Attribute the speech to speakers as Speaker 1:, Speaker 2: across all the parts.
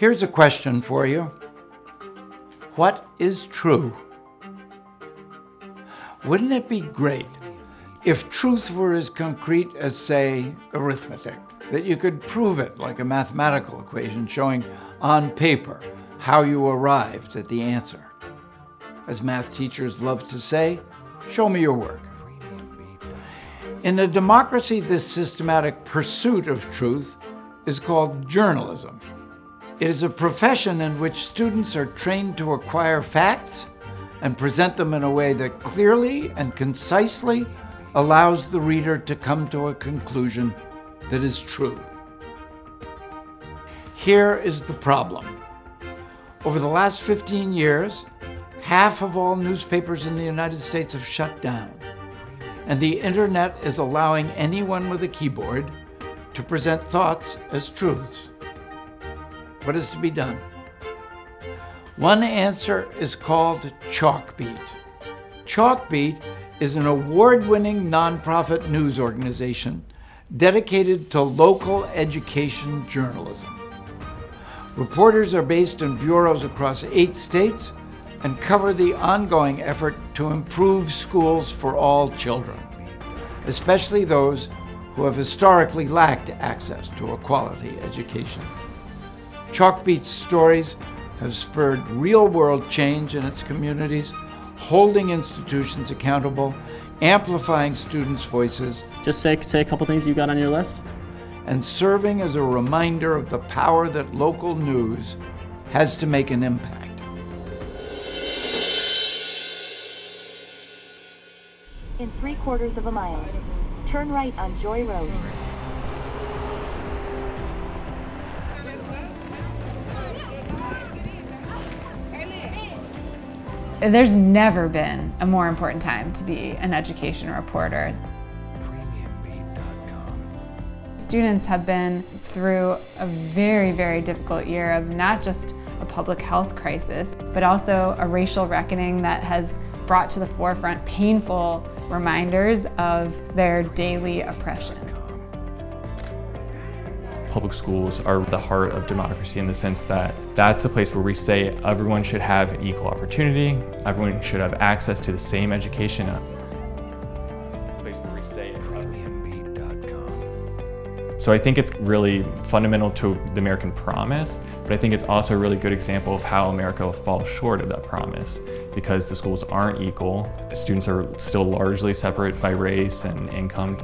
Speaker 1: Here's a question for you. What is true? Wouldn't it be great if truth were as concrete as, say, arithmetic, that you could prove it like a mathematical equation showing on paper how you arrived at the answer? As math teachers love to say, show me your work. In a democracy, this systematic pursuit of truth is called journalism. It is a profession in which students are trained to acquire facts and present them in a way that clearly and concisely allows the reader to come to a conclusion that is true. Here is the problem. Over the last 15 years, half of all newspapers in the United States have shut down, and the internet is allowing anyone with a keyboard to present thoughts as truths. What is to be done? One answer is called Chalkbeat. Chalkbeat is an award-winning nonprofit news organization dedicated to local education journalism. Reporters are based in bureaus across 8 states and cover the ongoing effort to improve schools for all children, especially those who have historically lacked access to a quality education. Chalkbeat's stories have spurred real-world change in its communities, holding institutions accountable, amplifying students' voices.
Speaker 2: Just say a couple things you got on your list.
Speaker 1: And serving as a reminder of the power that local news has to make an impact.
Speaker 3: In 3/4 of a mile, turn right on Joy Road.
Speaker 4: There's never been a more important time to be an education reporter. Students have been through a very, very difficult year of not just a public health crisis, but also a racial reckoning that has brought to the forefront painful reminders of their daily oppression.
Speaker 5: Public schools are the heart of democracy in the sense that that's the place where we say everyone should have equal opportunity, everyone should have access to the same education. So I think it's really fundamental to the American promise, but I think it's also a really good example of how America falls short of that promise because the schools aren't equal. Students are still largely separate by race and income.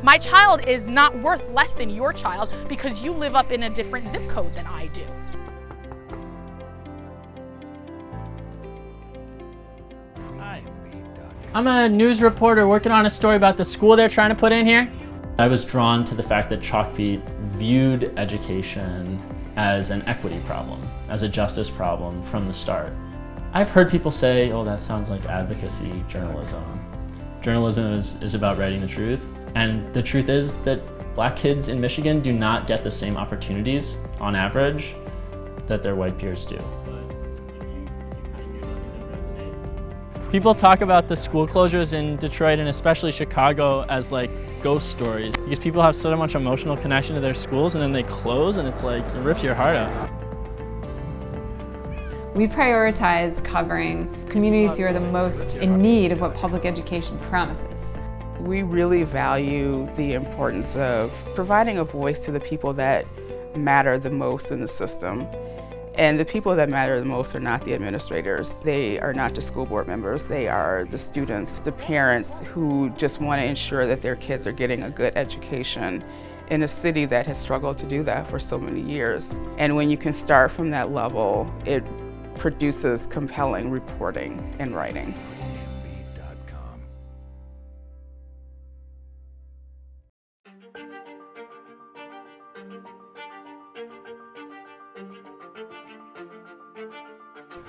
Speaker 6: My child is not worth less than your child because you live up in a different zip code than I do.
Speaker 2: Hi. I'm a news reporter working on a story about the school they're trying to put in here. I was drawn to the fact that Chalkbeat viewed education as an equity problem, as a justice problem from the start. I've heard people say, oh, that sounds like advocacy journalism. Journalism is about writing the truth. And the truth is that Black kids in Michigan do not get the same opportunities, on average, that their white peers do. People talk about the school closures in Detroit and especially Chicago as like ghost stories because people have so much emotional connection to their schools and then they close and it's like, it rips your heart out.
Speaker 4: We prioritize covering communities who are the most in need of what public education promises.
Speaker 7: We really value the importance of providing a voice to the people that matter the most in the system. And the people that matter the most are not the administrators. They are not just school board members. They are the students, the parents who just want to ensure that their kids are getting a good education in a city that has struggled to do that for so many years. And when you can start from that level, it produces compelling reporting and writing.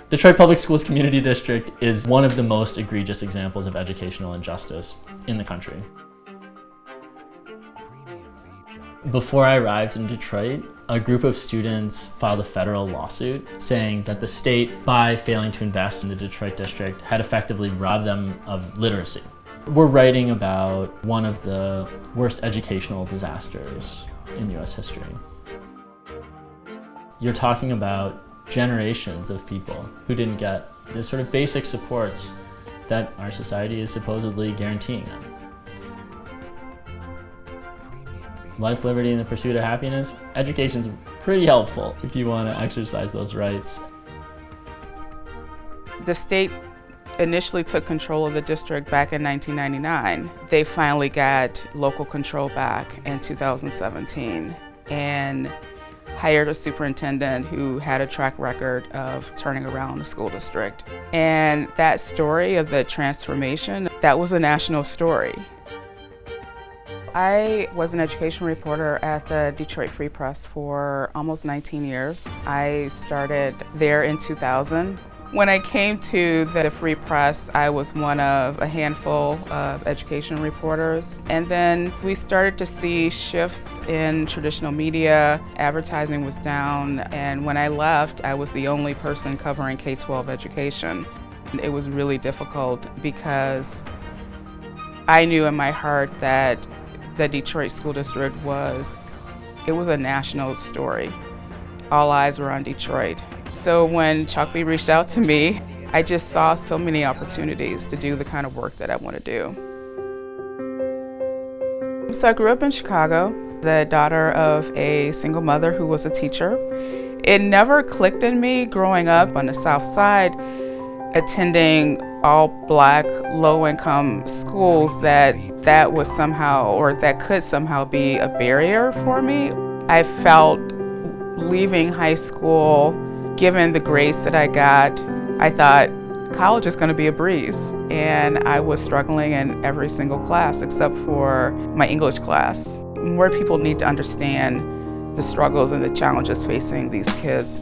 Speaker 2: Detroit Public Schools Community District is one of the most egregious examples of educational injustice in the country. Before I arrived in Detroit, a group of students filed a federal lawsuit saying that the state, by failing to invest in the Detroit district, had effectively robbed them of literacy. We're writing about one of the worst educational disasters in US history. You're talking about generations of people who didn't get the sort of basic supports that our society is supposedly guaranteeing them. Life, liberty, and the pursuit of happiness. Education's pretty helpful if you want to exercise those rights.
Speaker 7: The state initially took control of the district back in 1999. They finally got local control back in 2017 and hired a superintendent who had a track record of turning around the school district. And that story of the transformation, that was a national story. I was an education reporter at the Detroit Free Press for almost 19 years. I started there in 2000. When I came to the Free Press, I was one of a handful of education reporters. And then we started to see shifts in traditional media. Advertising was down, and when I left, I was the only person covering K-12 education. It was really difficult because I knew in my heart that the Detroit School District was a national story. All eyes were on Detroit. So when Chalkbeat reached out to me, I just saw so many opportunities to do the kind of work that I want to do. So I grew up in Chicago, the daughter of a single mother who was a teacher. It never clicked in me growing up on the South Side, attending all Black, low-income schools, that was somehow, or that could somehow be a barrier for me. I felt leaving high school, given the grades that I got, I thought college is going to be a breeze. And I was struggling in every single class except for my English class. More people need to understand the struggles and the challenges facing these kids.